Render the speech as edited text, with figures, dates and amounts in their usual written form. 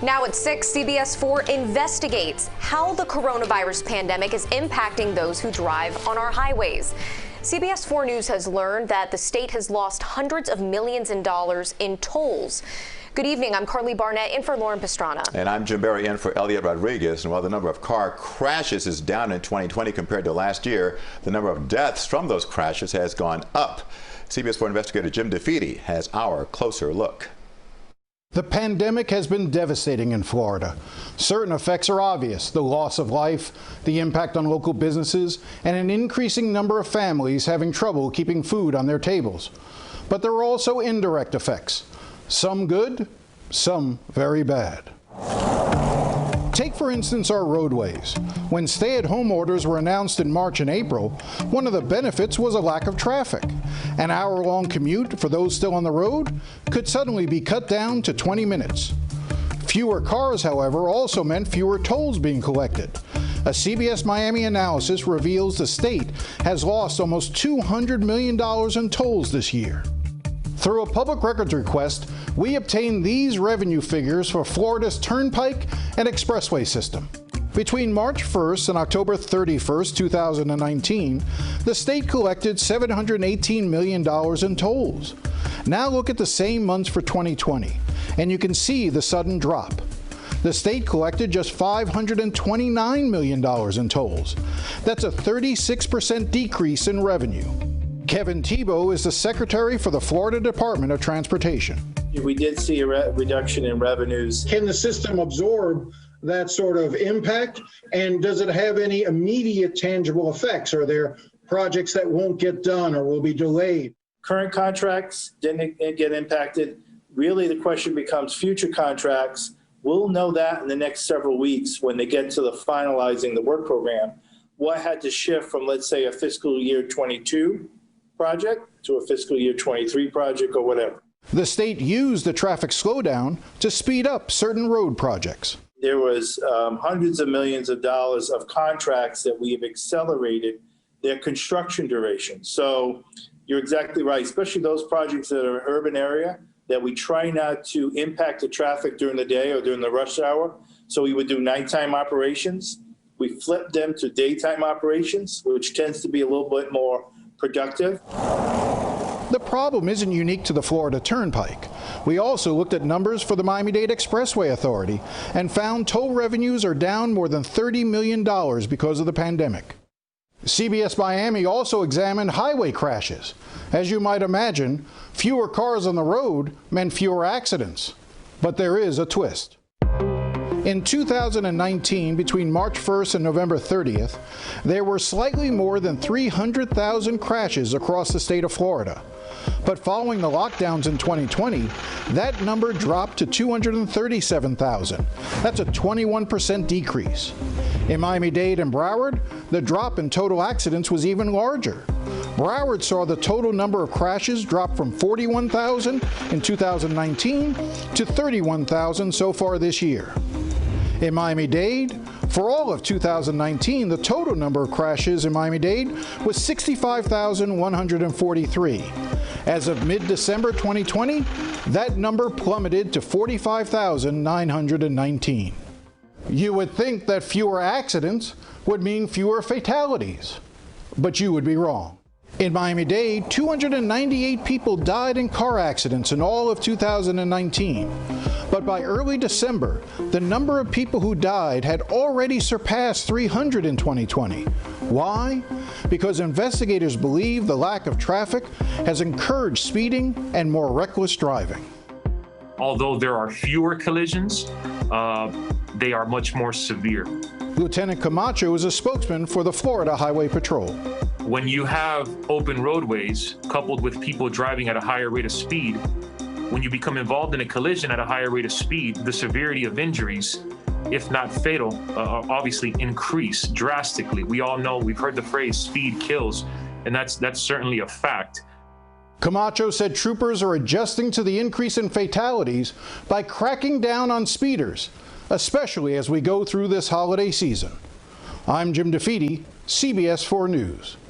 Now at 6, CBS 4 investigates how the coronavirus pandemic is impacting those who drive on our highways. CBS 4 News has learned that the state has lost hundreds of millions in dollars in tolls. Good evening. I'm Carly Barnett in for Lauren Pastrana. And I'm Jim Berry in for Elliot Rodriguez. And while the number of car crashes is down in 2020 compared to last year, the number of deaths from those crashes has gone up. CBS 4 investigator Jim DeFede has our closer look. The pandemic has been devastating in Florida. Certain effects are obvious: the loss of life, the impact on local businesses, and an increasing number of families having trouble keeping food on their tables. But there are also indirect effects, some good, some very bad. Take, for instance, our roadways. When stay-at-home orders were announced in March and April, one of the benefits was a lack of traffic. An hour-long commute for those still on the road could suddenly be cut down to 20 minutes. Fewer cars, however, also meant fewer tolls being collected. A CBS Miami analysis reveals the state has lost almost $200 million in tolls this year. Through a public records request, we obtained these revenue figures for Florida's Turnpike and Expressway system. Between March 1st and October 31st, 2019, the state collected $718 million in tolls. Now look at the same months for 2020, and you can see the sudden drop. The state collected just $529 million in tolls. That's a 36% decrease in revenue. Kevin Tebow is the secretary for the Florida Department of Transportation. We did see a reduction in revenues. Can the system absorb that sort of impact? And does it have any immediate tangible effects? Are there projects that won't get done or will be delayed? Current contracts didn't get impacted. Really, the question becomes future contracts. We'll know that in the next several weeks when they get to the finalizing the work program. What had to shift from, let's say, a fiscal year 22 project to a fiscal year 23 project or whatever. The state used the traffic slowdown to speed up certain road projects. There was hundreds of millions of dollars of contracts that we have accelerated their construction duration. So you're exactly right, especially those projects that are in urban area that we try not to impact the traffic during the day or during the rush hour. So we would do nighttime operations. We flipped them to daytime operations, which tends to be a little bit more productive. The problem isn't unique to the Florida Turnpike. We also looked at numbers for the Miami-Dade Expressway Authority and found toll revenues are down more than $30 million because of the pandemic. CBS Miami also examined highway crashes. As you might imagine, fewer cars on the road meant fewer accidents. But there is a twist. In 2019, between March 1st and November 30th, there were slightly more than 300,000 crashes across the state of Florida. But following the lockdowns in 2020, that number dropped to 237,000. That's a 21% decrease. In Miami-Dade and Broward, the drop in total accidents was even larger. Broward saw the total number of crashes drop from 41,000 in 2019 to 31,000 so far this year. In Miami-Dade, for all of 2019, the total number of crashes in Miami-Dade was 65,143. As of mid-December 2020, that number plummeted to 45,919. You would think that fewer accidents would mean fewer fatalities, but you would be wrong. In Miami-Dade, 298 people died in car accidents in all of 2019. But by early December, the number of people who died had already surpassed 300 in 2020. Why? Because investigators believe the lack of traffic has encouraged speeding and more reckless driving. Although there are fewer collisions, they are much more severe. Lieutenant Camacho is a spokesman for the Florida Highway Patrol. When you have open roadways coupled with people driving at a higher rate of speed, when you become involved in a collision at a higher rate of speed, the severity of injuries, if not fatal, obviously increase drastically. We all know, we've heard the phrase speed kills, and that's certainly a fact. Camacho said troopers are adjusting to the increase in fatalities by cracking down on speeders, especially as we go through this holiday season. I'm Jim DeFede, CBS 4 News.